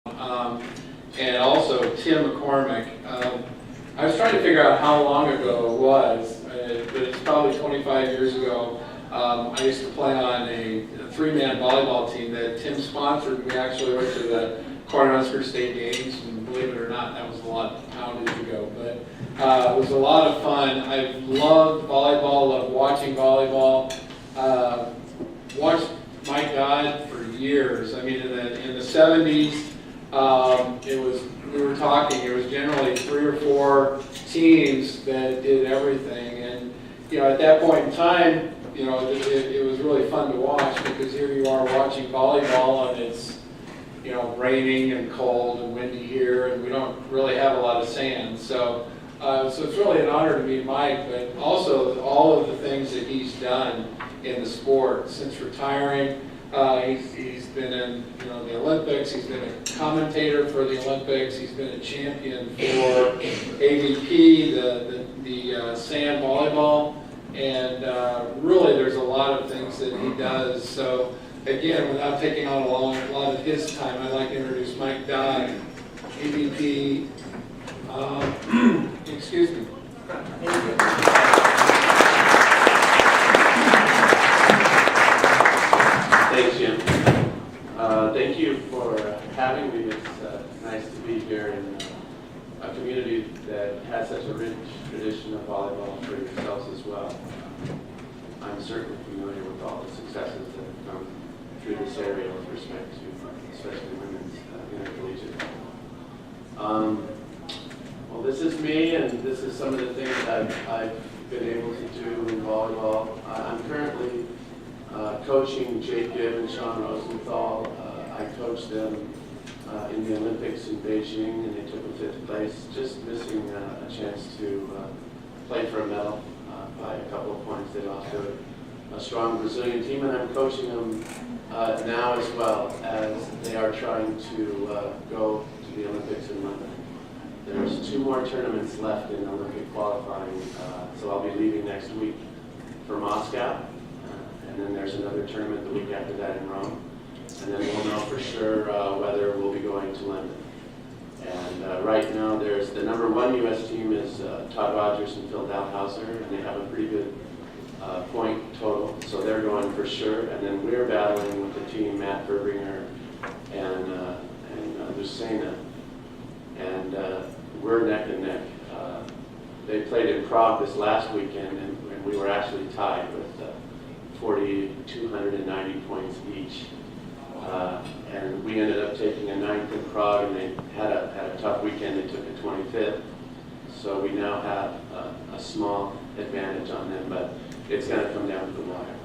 and also Tim McCormick. I was trying to figure out how long ago it was, but it's probably 25 years ago. I used to play on a three-man volleyball team that Tim sponsored. We actually went to the Cornhusker State games, and believe it or not, that was a lot of poundage ago. But it was a lot of fun. I've loved volleyball, loved watching volleyball. Watched Mike Dodd for years. I mean, in the 70s, we were talking, it was generally 3 or 4 teams that did everything. And, at that point in time, it was really fun to watch, because here you are watching volleyball, and it's, raining and cold and windy here, and we don't really have a lot of sand. So it's really an honor to meet Mike, but also all of the things that he's done in the sport since retiring. He's been in the Olympics. He's been a commentator for the Olympics. He's been a champion for AVP, the sand volleyball, and really there's a lot of things that he does. So again, without taking on a lot of his time, I'd like to introduce Mike Dodd, AVP. Excuse me. Thanks, Jim. Thank you for having me. It's nice to be here in a community that has such a rich tradition of volleyball for yourselves as well. I'm certainly familiar with all the successes that have come through this area with respect to especially women's intercollegiate. Well, this is me, and this is some of the things I've been able to do in volleyball. I'm currently coaching Jake Gibb and Sean Rosenthal. I coached them in the Olympics in Beijing, and they took a 5th place, just missing a chance to play for a medal by a couple of points. They lost to a strong Brazilian team, and I'm coaching them now as well, as they are trying to go to the Olympics in London. There's 2 more tournaments left in Olympic qualifying, so I'll be leaving next week for Moscow. And then there's another tournament the week after that in Rome. And then we'll know for sure whether we'll be going to London. And right now there's the number 1 U.S. team is Todd Rogers and Phil Dalhouser, and they have a pretty good point total, so they're going for sure. And then we're battling with the team Matt Verbringer and Lucena. And we're neck and neck. They played in Prague this last weekend, and we were actually tied with 290 points each, and we ended up taking a 9th in Prague, and they had a tough weekend. They took a 25th, so we now have a small advantage on them, but it's going to come down to the wire.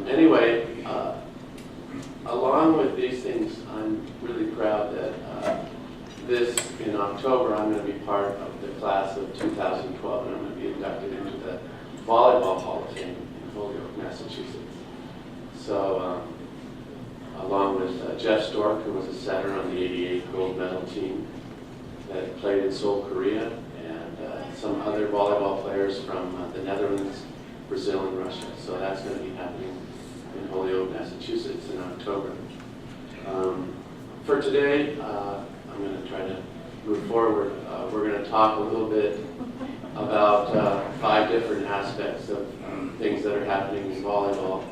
Anyway, along with these things, I'm really proud that in October, I'm going to be part of the class of 2012, and I'm going to be inducted into the Volleyball Hall of Fame in Holyoke, Massachusetts. So, along with Jeff Stork, who was a setter on the '88 gold medal team that played in Seoul, Korea, and some other volleyball players from the Netherlands, Brazil, and Russia. So that's going to be happening in Holyoke, Massachusetts in October. For today, I'm going to try to move forward. We're going to talk a little bit about 5 different aspects of things that are happening in volleyball.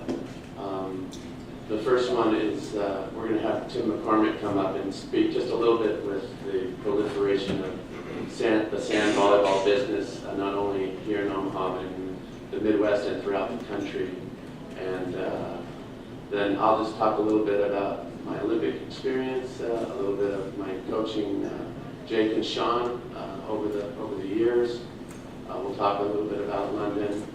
The first one is we're going to have Tim McCormick come up and speak just a little bit with the proliferation of the sand volleyball business, not only here in Omaha, but in the Midwest and throughout the country. And then I'll just talk a little bit about my Olympic experience, a little bit of my coaching Jake and Sean over the years. We'll talk a little bit about London,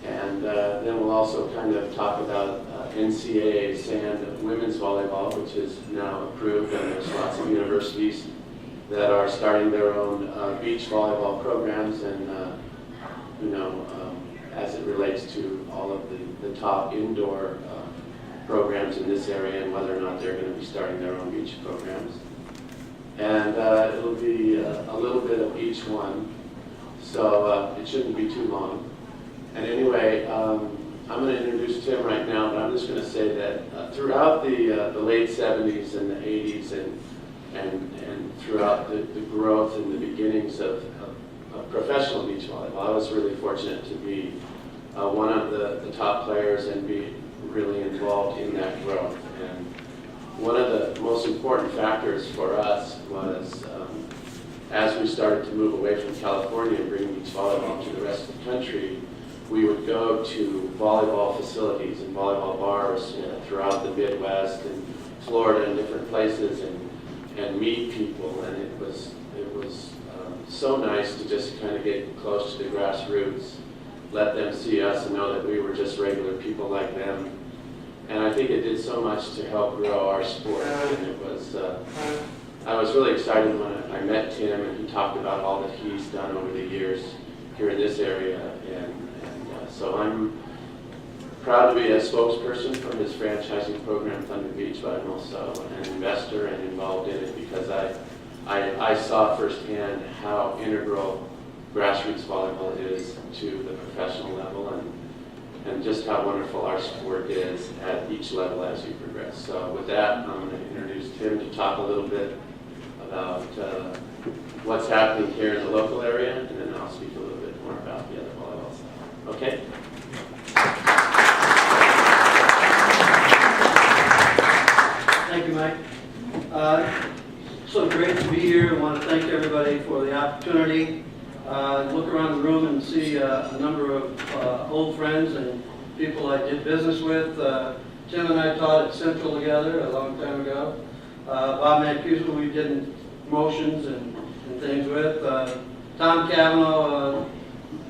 and then we'll also kind of talk about NCAA sand women's volleyball, which is now approved, and there's lots of universities that are starting their own beach volleyball programs, and as it relates to all of the top indoor programs in this area, and whether or not they're going to be starting their own beach programs. And it'll be a little bit of each one, so it shouldn't be too long. And anyway, I'm going to introduce Tim right now, but I'm just going to say that throughout the late 70s and the 80s and and throughout the growth and the beginnings of professional beach volleyball. I was really fortunate to be one of the top players and be really involved in that growth. And one of the most important factors for us was as we started to move away from California and bring beach volleyball to the rest of the country, we would go to volleyball facilities and volleyball bars throughout the Midwest and Florida and different places and meet people. And it was so nice to just kind of get close to the grassroots, let them see us and know that we were just regular people like them. And I think it did so much to help grow our sport. And it was, I was really excited when I met Tim and he talked about all that he's done over the years here in this area. And so I'm proud to be a spokesperson for his franchising program, Thunder Beach, but I'm also an investor and involved in it because I saw firsthand how integral grassroots volleyball is to the professional level and just how wonderful our sport is at each level as you progress. So with that, I'm going to introduce Tim to talk a little bit about what's happening here in the local area, and then I'll speak a little bit more about the other volleyball stuff. Okay? Thank you, Mike. So great to be here. I want to thank everybody for the opportunity. Look around the room and see a number of old friends and people I did business with. Tim and I taught at Central together a long time ago. Bob Mancuso we did promotions and things with. Tom Cavanaugh, a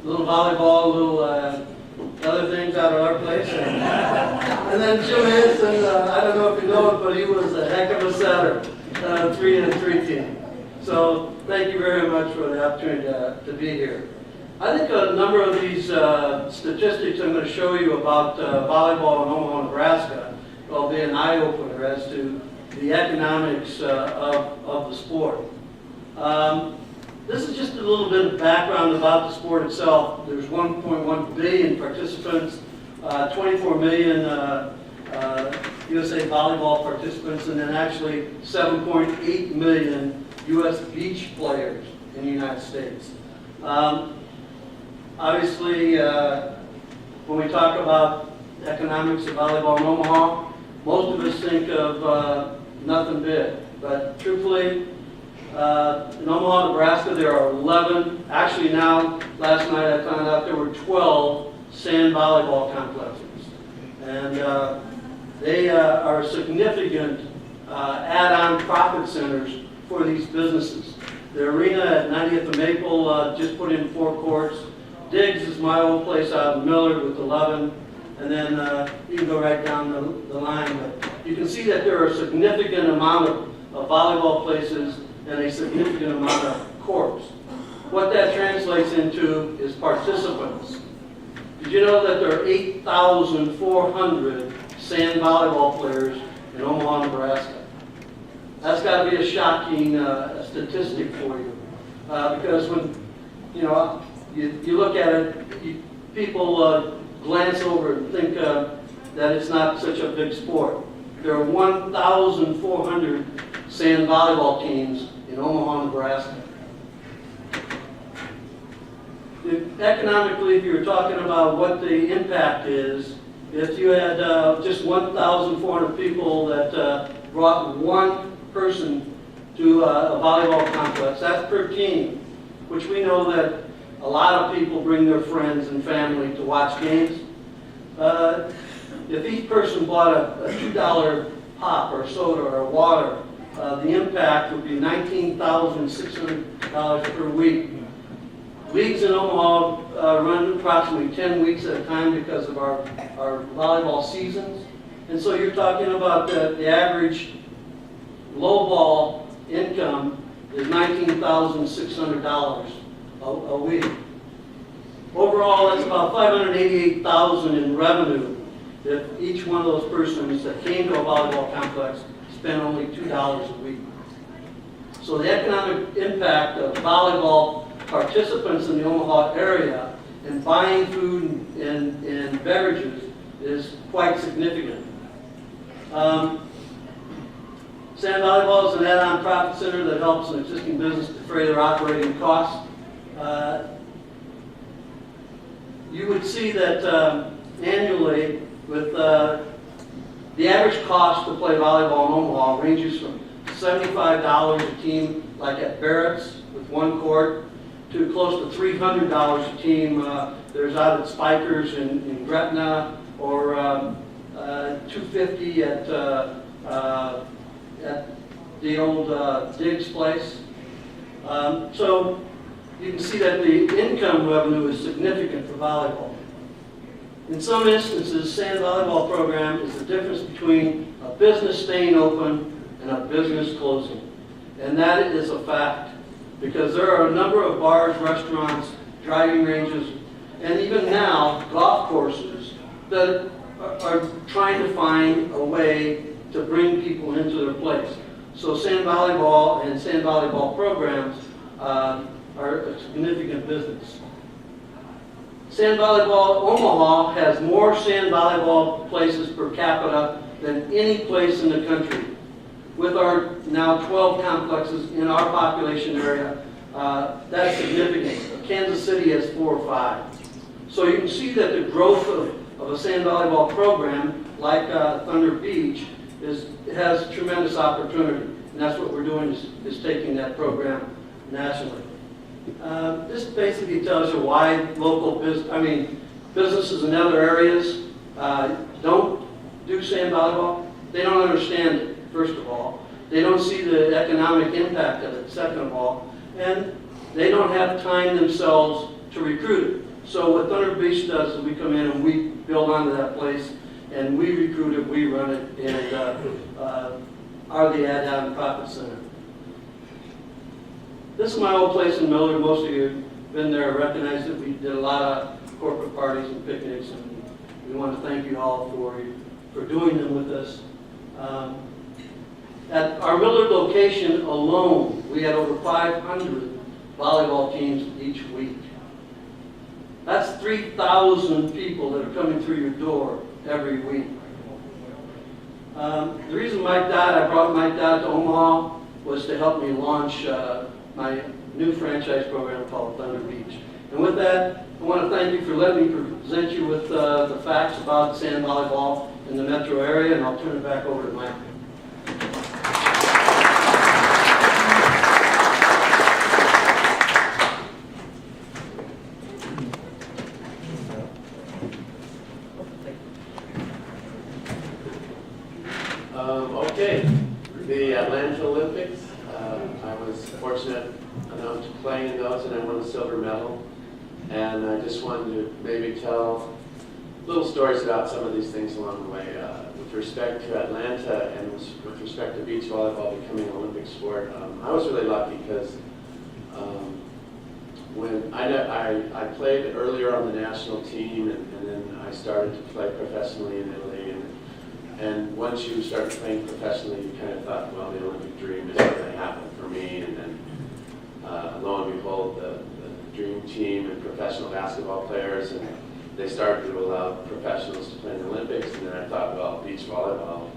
little volleyball, a little other things out of our place. And then Jim Hanson, I don't know if you know it, but he was a heck of a setter, 3-3 team. So thank you very much for the opportunity to be here. I think a number of these statistics I'm going to show you about volleyball in Omaha, Nebraska will be an eye-opener as to the economics of the sport. This is just a little bit of background about the sport itself. There's 1.1 billion participants, 24 million USA volleyball participants, and then actually 7.8 million U.S. beach players in the United States. Obviously, when we talk about economics of volleyball in Omaha, most of us think of nothing big. But truthfully, in Omaha, Nebraska, there are 11, actually now, last night I found out there were 12 sand volleyball complexes. And they are significant add-on profit centers for these businesses. The arena at 90th and Maple just put in 4 courts. Diggs is my old place out in Millard with 11. And then you can go right down the line. But you can see that there are a significant amount of volleyball places and a significant amount of courts. What that translates into is participants. Did you know that there are 8,400 sand volleyball players in Omaha, Nebraska? That's got to be a shocking statistic for you, because when you look at it, people glance over and think that it's not such a big sport. There are 1,400 sand volleyball teams in Omaha, Nebraska. Economically, if you were talking about what the impact is, if you had just 1,400 people that brought one person to a volleyball complex, that's per team, which we know that a lot of people bring their friends and family to watch games. If each person bought a $2 pop or soda or water, the impact would be $19,600 per week. Leagues in Omaha run approximately 10 weeks at a time because of our volleyball seasons. And so you're talking about the average low ball income is $19,600 a week. Overall, that's about $588,000 in revenue if each one of those persons that came to a volleyball complex spent only $2 a week. So the economic impact of volleyball participants in the Omaha area and buying food and beverages is quite significant. Sand volleyball is an add-on profit center that helps an existing business defray their operating costs. You would see that annually, with the average cost to play volleyball in Omaha ranges from $75 a team, like at Barrett's with one court, to close to $300 a team. There's out at Spikers in Gretna, or $250 at the old Diggs place. So you can see that the income revenue is significant for volleyball. In some instances, sand volleyball program is the difference between a business staying open and a business closing. And that is a fact, because there are a number of bars, restaurants, driving ranges, and even now, golf courses that are trying to find a way to bring people into their place. So sand volleyball and sand volleyball programs are a significant business. Sand volleyball, Omaha has more sand volleyball places per capita than any place in the country. With our now 12 complexes in our population area, that's significant. Kansas City has 4 or 5. So you can see that the growth of a sand volleyball program like Thunder Beach has tremendous opportunity. And that's what we're doing, is taking that program nationally. This basically tells you why businesses in other areas don't do sand volleyball. They don't understand it, first of all. They don't see the economic impact of it, second of all. And they don't have time themselves to recruit it. So what Thunder Beach does is we come in and we build onto that place, and we recruit it, we run it, and are the add-on profit center. This is my old place in Millard. Most of you have been there, recognize it. We did a lot of corporate parties and picnics, and we want to thank you all for doing them with us. At our Millard location alone, we had over 500 volleyball teams each week. That's 3,000 people that are coming through your door every week. The reason I brought Mike Dodd to Omaha was to help me launch my new franchise program called Thunder Beach. And with that, I want to thank you for letting me present you with the facts about sand volleyball in the metro area, and I'll turn it back over to Mike. Okay, the Atlanta Olympics, I was fortunate enough to play in those, and I won a silver medal. And I just wanted to maybe tell little stories about some of these things along the way. With respect to Atlanta and with respect to beach volleyball becoming an Olympic sport, I was really lucky because when I played earlier on the national team, and then I started to play professionally in Italy. And once you start playing professionally, you kind of thought, well, the Olympic dream is going to happen for me. And then lo and behold, the dream team and professional basketball players, and they started to allow professionals to play in the Olympics. And then I thought, well, beach volleyball,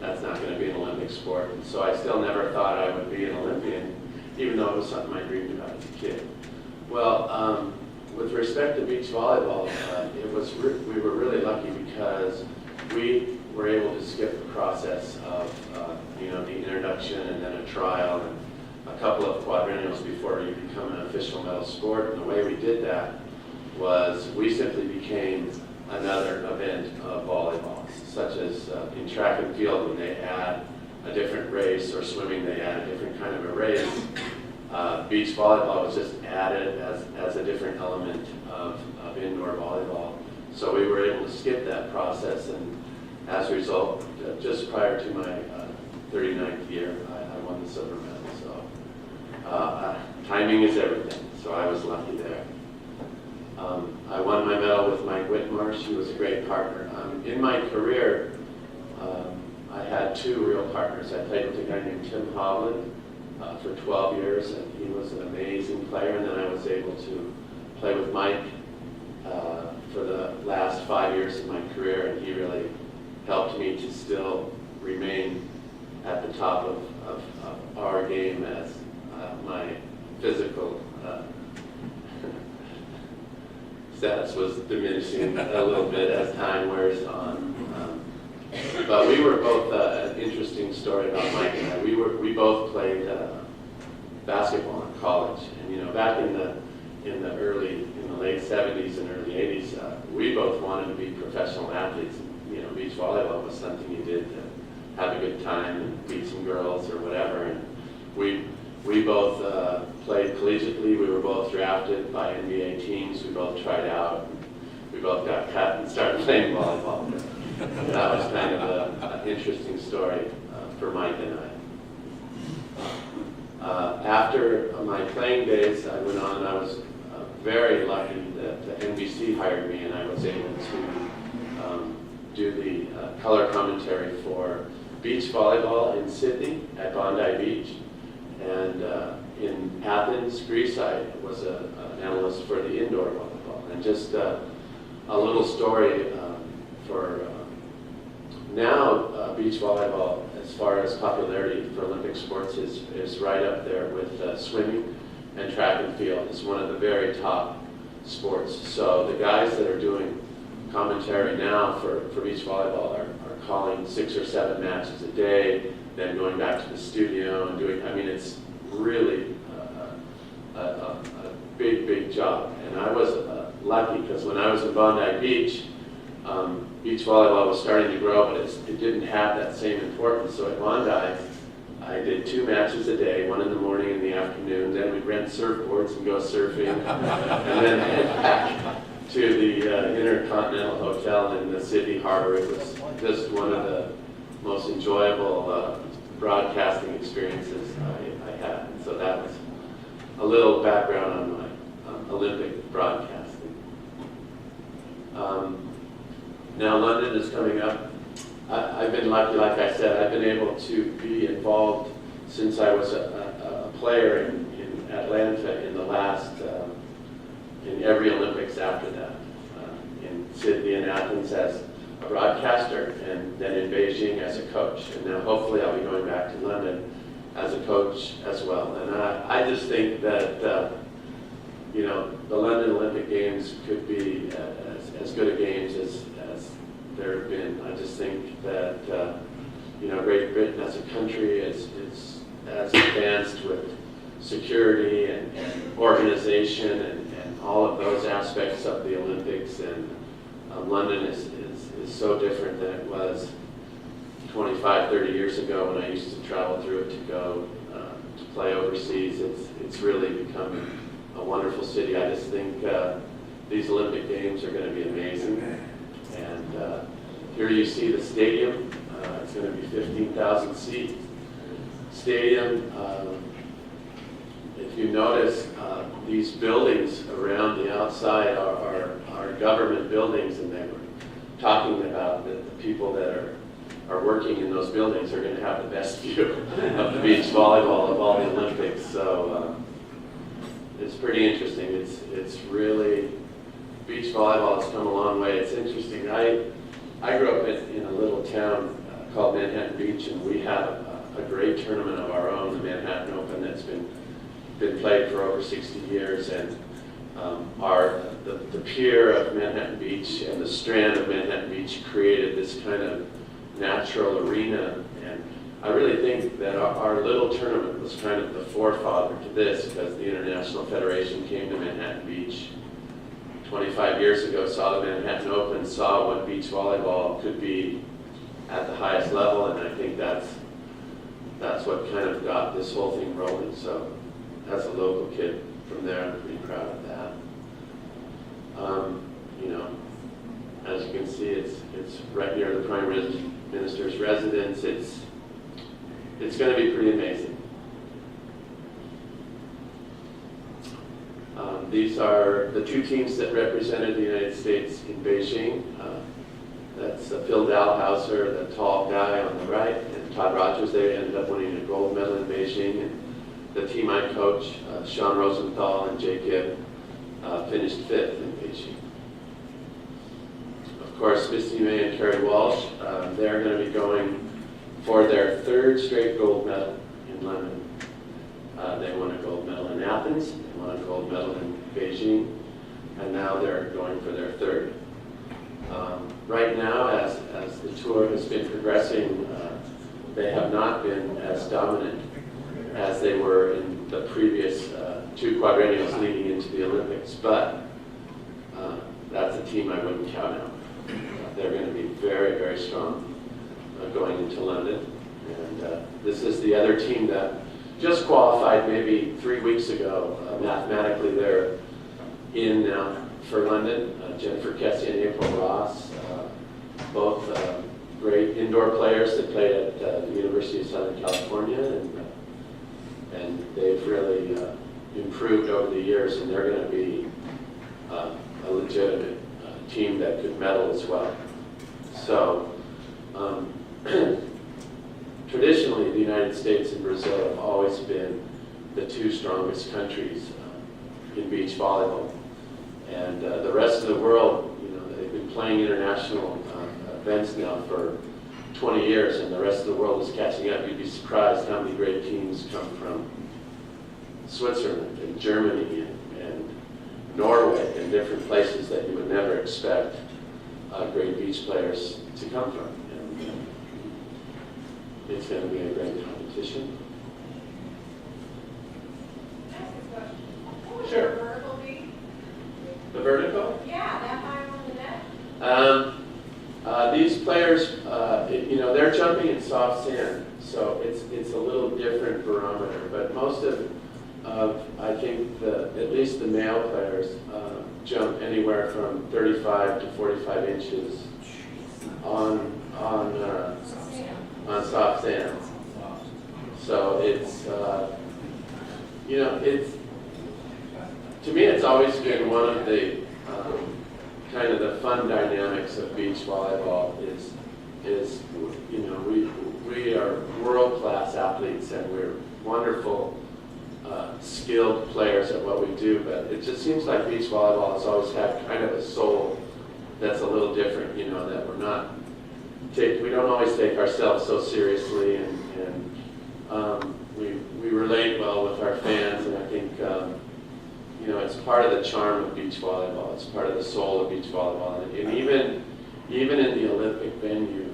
that's not going to be an Olympic sport. And so I still never thought I would be an Olympian, even though it was something I dreamed about as a kid. Well, with respect to beach volleyball, we were really lucky because we were able to skip the process of the introduction and then a trial and a couple of quadrennials before you become an official medal sport. And the way we did that was we simply became another event of volleyball, such as in track and field when they add a different race, or swimming they add a different kind of a race. Beach volleyball was just added as a different element of indoor volleyball. So we were able to skip that process, and as a result, just prior to my 39th year, I won the silver medal. So timing is everything, so I was lucky there. I won my medal with Mike Whitmarsh. He was a great partner. In my career, I had 2 real partners. I played with a guy named Tim Hovland for 12 years, and he was an amazing player. And then I was able to play with Mike for the last 5 years of my career, and he really helped me to still remain at the top of our game as my physical status was diminishing a little bit as time wears on. But we were both an interesting story about Mike and I. We both played basketball in college, and back in the late 70s and early 80s, we both wanted to be professional athletes. Beach volleyball was something you did to have a good time and meet some girls or whatever. And we both played collegiately. We were both drafted by NBA teams. We both tried out. We both got cut and started playing volleyball. That was kind of an interesting story for Mike and I. After my playing days, I went on. I was very lucky that NBC hired me, and I was able to do the color commentary for beach volleyball in Sydney at Bondi Beach, and in Athens, Greece, I was an analyst for the indoor volleyball. And just a little story for now, beach volleyball, as far as popularity for Olympic sports, is right up there with swimming and track and field. It's one of the very top sports. So the guys that are doing commentary now for beach volleyball are calling 6 or 7 matches a day, then going back to the studio and doing, it's really a big job. And I was lucky because when I was in Bondi Beach, beach volleyball was starting to grow, but it didn't have that same importance. So at Bondi, I did 2 matches a day, one in the morning and the afternoon. Then we'd rent surfboards and go surfing, and then head back to the Intercontinental Hotel in the Sydney Harbor. It was just one of the most enjoyable broadcasting experiences I had. And so that was a little background on my Olympic broadcasting. Now London is coming up. I've been lucky, like I said, I've been able to be involved since I was a player in Atlanta in the last, in every Olympics after that. In Sydney and Athens as a broadcaster, and then in Beijing as a coach. And now hopefully I'll be going back to London as a coach as well. And I just think that, the London Olympic Games could be as good a games as there have been. I just think that Great Britain as a country is as advanced with security and organization and all of those aspects of the Olympics, and London is so different than it was 25, 30 years ago when I used to travel through it to go to play overseas. It's really become a wonderful city. I just think these Olympic Games are going to be amazing. And here you see the stadium. It's going to be 15,000 seat stadium. If you notice, these buildings around the outside are government buildings, and they were talking about that the people that are working in those buildings are going to have the best view of the beach volleyball of all the Olympics. So it's pretty interesting. It's really, beach volleyball has come a long way. It's interesting. I grew up in a little town called Manhattan Beach, and we have a great tournament of our own, the Manhattan Open, that's been played for over 60 years. And the pier of Manhattan Beach and the strand of Manhattan Beach created this kind of natural arena. And I really think that our little tournament was kind of the forefather to this, because the International Federation came to Manhattan Beach 25 years ago, saw the Manhattan Open, saw what beach volleyball could be at the highest level, and I think that's what kind of got this whole thing rolling. So as a local kid from there, I'm pretty proud of that. As you can see, it's right near the Prime Minister's residence. It's going to be pretty amazing. These are the 2 teams that represented the United States in Beijing. That's Phil Dalhouser, the tall guy on the right, and Todd Rogers. They ended up winning a gold medal in Beijing. And the team I coach, Sean Rosenthal and Jake Gibb, finished 5th in Beijing. Of course, Misty May and Carrie Walsh, they're going to be going for their third straight gold medal in London. They won a gold medal in Athens, they won a gold medal in Beijing, and now they're going for their third. Right now, as the tour has been progressing, they have not been as dominant as they were in the previous 2 quadrennials leading into the Olympics, but that's a team I wouldn't count out. They're going to be very, very strong going into London. And this is the other team that just qualified maybe 3 weeks ago. Mathematically, they're in now for London. Jennifer Kessie and April Ross, both great indoor players that played at the University of Southern California, and they've really improved over the years, and they're going to be a legitimate team that could medal as well. So traditionally, the United States and Brazil have always been the 2 strongest countries in beach volleyball. And the rest of the world, you know, they've been playing international events now for 20 years, and the rest of the world is catching up. You'd be surprised how many great teams come from Switzerland and Germany and Norway and different places that you would never expect great beach players to come from. And it's going to be a great competition. Sure. Vertical beat? The vertical? Yeah, that high on the net. These players, you know, they're jumping in soft sand, so it's a little different barometer. But most of I think at least the male players jump anywhere from 35 to 45 inches on soft sand. So it's you know, to me, it's always been one of the kind of the fun dynamics of beach volleyball is you know, we are world-class athletes, and we're wonderful skilled players at what we do, but it just seems like beach volleyball has always had kind of a soul that's a little different, you know, that we don't always take ourselves so seriously, and we relate well with our fans, and I think you know, it's part of the charm of beach volleyball. It's part of the soul of beach volleyball, and even in the Olympic venue,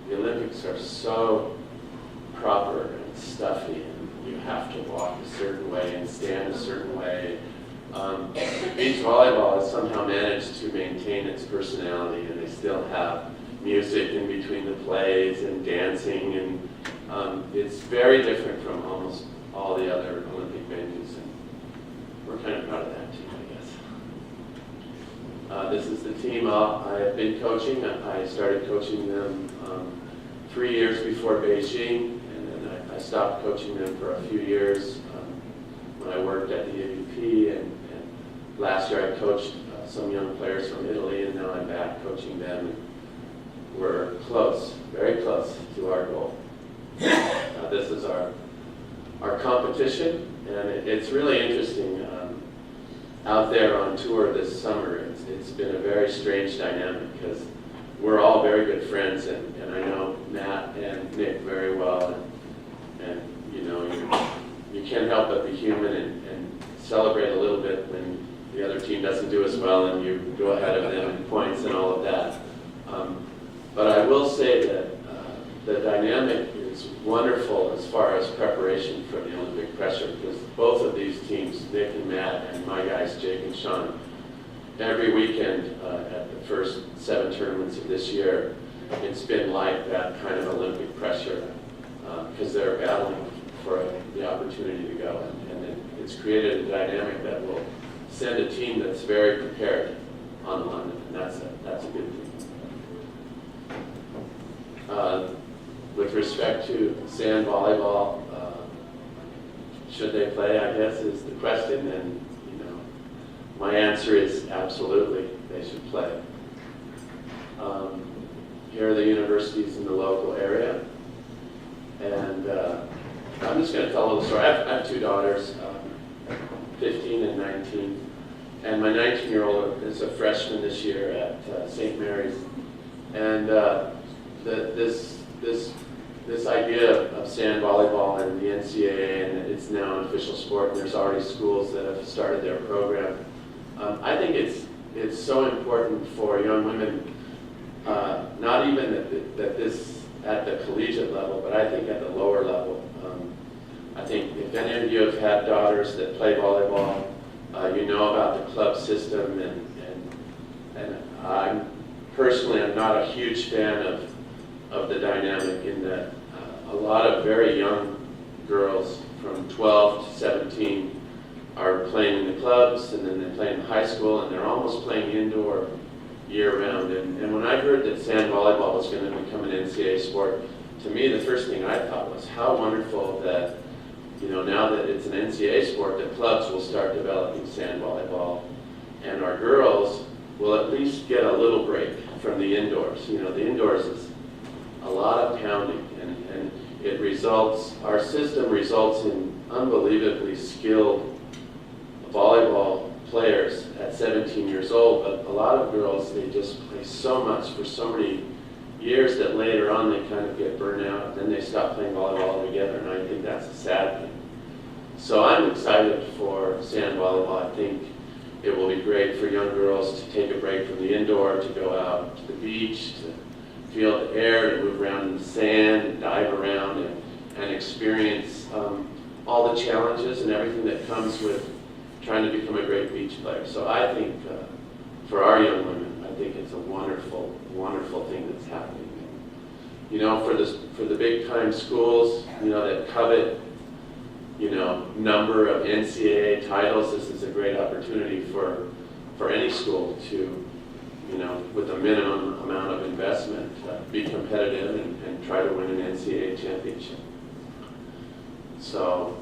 the Olympics are so proper and stuffy, and you have to walk a certain way and stand a certain way. Beach volleyball has somehow managed to maintain its personality, and they still have music in between the plays and dancing, and it's very different from almost all the other Olympic venues, and we're kind of proud of that team, I guess. This is the team I have been coaching. I started coaching them 3 years before Beijing, and then I stopped coaching them for a few years when I worked at the AVP, and last year I coached some young players from Italy, and now I'm back coaching them. And we're close, very close to our goal. This is our competition, and it's really interesting. Out there on tour this summer, it's been a very strange dynamic because we're all very good friends, and I know Matt and Nick very well, and you know, you can't help but be human and celebrate a little bit when the other team doesn't do as well, and you go ahead of them in points and all of that. But I will say that the dynamic is wonderful as far as preparation for the Olympic pressure, because both of these teams, Nick and Matt and my guys, Jake and Sean, every weekend at the first 7 tournaments of this year, it's been like that kind of Olympic pressure because they're battling for the opportunity to go. And it's created a dynamic that will send a team that's very prepared on London, and that's a good thing. With respect to sand volleyball, should they play, I guess, is the question, and you know, my answer is absolutely they should play. Here are the universities in the local area, and I'm just going to tell a little story. I have 2 daughters, 15 and 19, and my 19-year-old is a freshman this year at St. Mary's, and this this idea of sand volleyball and the NCAA, and it's now an official sport, and there's already schools that have started their program. I think it's so important for young women, not even that this at the collegiate level, but I think at the lower level. I think if any of you have had daughters that play volleyball, you know about the club system, and I'm not a huge fan of the dynamic in that a lot of very young girls from 12 to 17 are playing in the clubs, and then they play in high school, and they're almost playing indoor year-round. And when I heard that sand volleyball was going to become an NCAA sport, to me the first thing I thought was how wonderful that, now that it's an NCAA sport, that clubs will start developing sand volleyball, and our girls will at least get a little break from the indoors. The indoors is a lot of pounding, and our system results in unbelievably skilled volleyball players at 17 years old, but a lot of girls, they just play so much for so many years that later on they kind of get burnt out, and then they stop playing volleyball altogether, and I think that's a sad thing. So I'm excited for sand volleyball. I think it will be great for young girls to take a break from the indoor, to go out to the beach, to feel the air, to move around in the sand, and dive around, and experience all the challenges and everything that comes with trying to become a great beach player. So I think for our young women, I think it's a wonderful, wonderful thing that's happening. For the big time schools, that covet, number of NCAA titles, this is a great opportunity for any school to, with a minimum amount of investment, be competitive and try to win an NCAA championship. So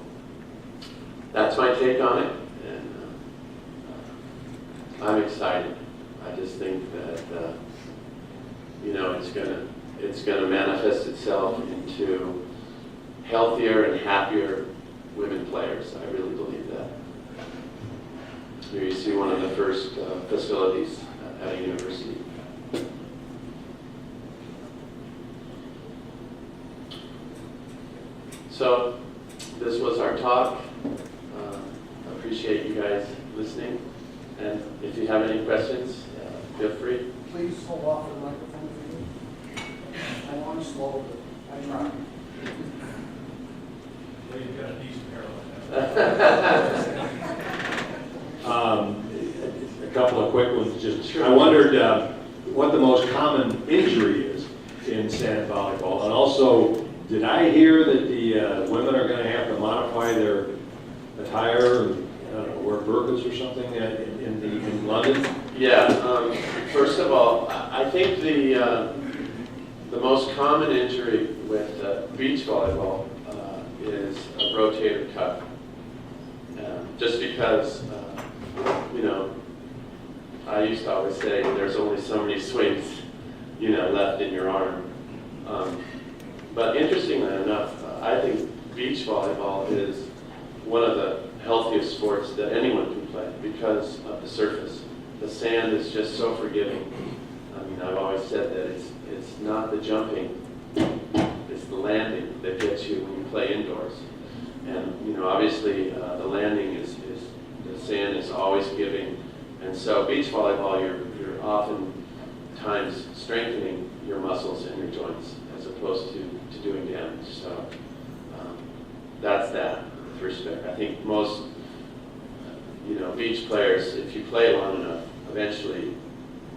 that's my take on it. I'm excited. I just think that it's gonna manifest itself into healthier and happier women players. I really believe that. Here you see one of the first facilities at a university. So this was our talk. Appreciate you guys listening. And if you have any questions, feel free. Please hold off the microphone for me. I want to slow, but I try. Well, you've got a decent hairline. A couple of quick ones. Sure. I wondered what the most common injury is in sand volleyball, and also, did I hear that the women are going to have to modify their attire and wear burqas or something in London? Yeah. First of all, I think the most common injury with beach volleyball is a rotator cuff. Just because, I used to always say there's only so many swings, left in your arm. But interestingly enough, I think beach volleyball is one of the healthiest sports that anyone can play because of the surface. The sand is just so forgiving. I've always said that it's not the jumping, it's the landing that gets you when you play indoors. And obviously the landing is the sand is always giving, and so beach volleyball you're oftentimes strengthening your muscles and your joints as opposed to doing damage. So that's that with respect. I think most beach players, if you play long enough, eventually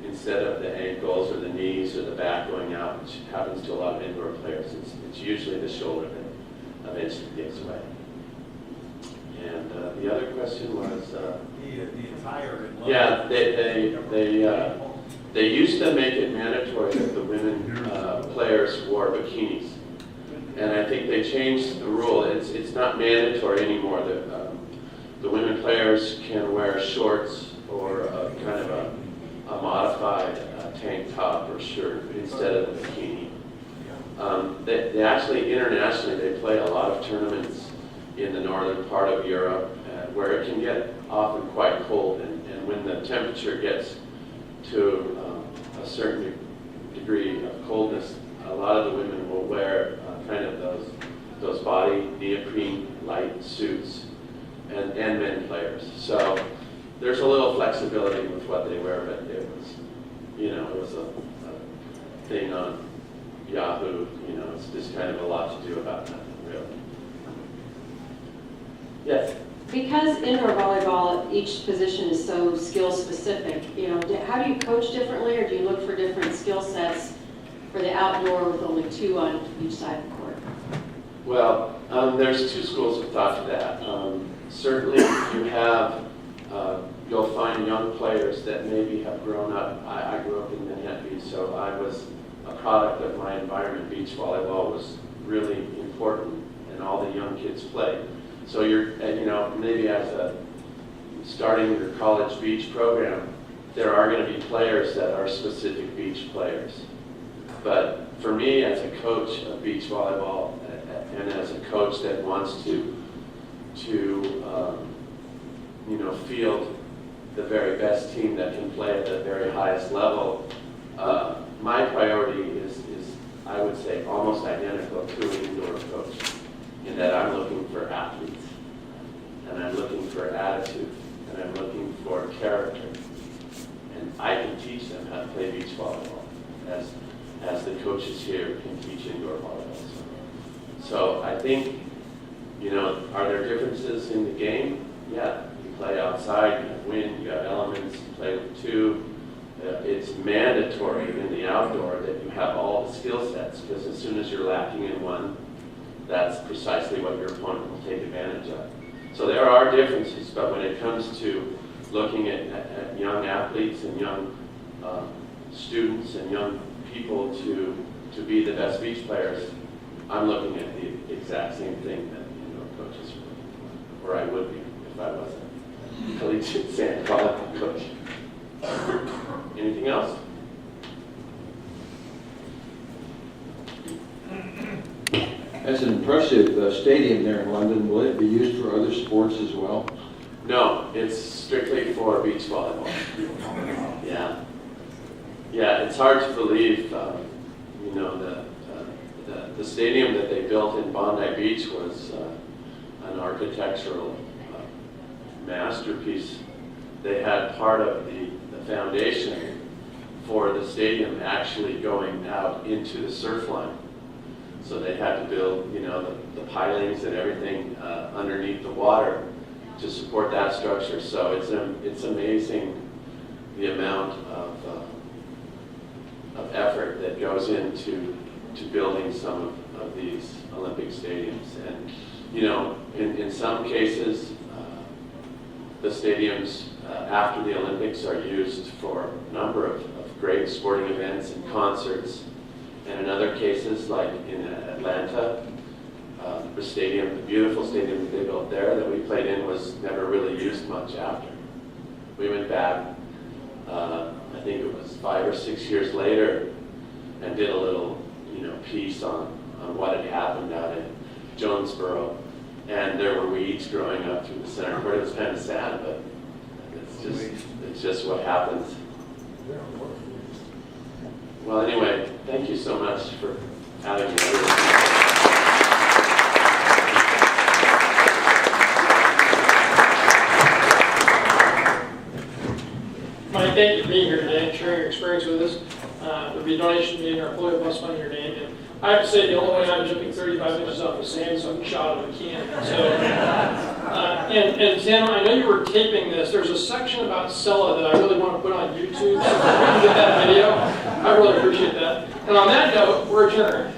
instead of the ankles or the knees or the back going out, which happens to a lot of indoor players, it's usually the shoulder that eventually gives way. And the other question was The attire in London. yeah, they used to make it mandatory that the women players wore bikinis, and I think they changed the rule. It's not mandatory anymore. The women players can wear shorts or kind of a modified tank top or shirt instead of a bikini. They actually, internationally, they play a lot of tournaments in the northern part of Europe where it can get often quite cold, and when the temperature gets to a certain degree of coldness, a lot of the women will wear kind of those body neoprene light suits and men players. So there's a little flexibility with what they wear, but it was, it was a thing on Yahoo, it's just kind of a lot to do about that, really. Yes? Because indoor volleyball, each position is so skill specific, how do you coach differently, or do you look for different skill sets for the outdoor with only 2 on each side of the court? Well, there's 2 schools of thought to that. Certainly you have, you'll find young players that maybe have grown up. I grew up in Manhattan Beach, so I was a product of my environment. Beach volleyball was really important, and all the young kids played. So you're, maybe as starting your college beach program, there are going to be players that are specific beach players. But for me, as a coach of beach volleyball, and as a coach that wants to field the very best team that can play at the very highest level, my priority is, I would say, almost identical to an indoor coach, in that I'm looking for athletes, and I'm looking for attitude, and I'm looking for character. And I can teach them how to play beach volleyball, as the coaches here can teach indoor volleyball. So I think, are there differences in the game? Yeah, you play outside, you have wind, you have elements, you play with 2. It's mandatory in the outdoor that you have all the skill sets, because as soon as you're lacking in one, that's precisely what your opponent will take advantage of. So there are differences, but when it comes to looking at young athletes and young students and young people to be the best beach players, I'm looking at the exact same thing that coaches are looking for, or I would be if I wasn't a collegiate sand volleyball coach. Anything else? That's an impressive stadium there in London. Will it be used for other sports as well? No, it's strictly for beach volleyball. Yeah. Yeah, it's hard to believe, the stadium that they built in Bondi Beach was an architectural masterpiece. They had part of the foundation for the stadium actually going out into the surf line. So they had to build, the pilings and everything underneath the water to support that structure. So it's amazing the amount of effort that goes into building some of these Olympic stadiums. And in some cases, the stadiums after the Olympics are used for a number of great sporting events and concerts. And in other cases, like in Atlanta, the beautiful stadium that they built there that we played in was never really used much after. We went back, I think it was 5 or 6 years later, and did a little, piece on what had happened out in Jonesboro. And there were weeds growing up through the center court. It was kind of sad, but it's just what happens. Well, anyway, thank you so much for having me. Mike, thank you for being here today and sharing your experience with us. There'll be a donation meeting, our employee bus fund in your name. And I have to say, the only way I'm jumping 35 inches off the sand, so I'm shot of a can. So, and Sam, I know you were taping this. There's a section about Sella that I really want to put on YouTube. So if we can get that video, I really appreciate that. And on that note, we're adjourned.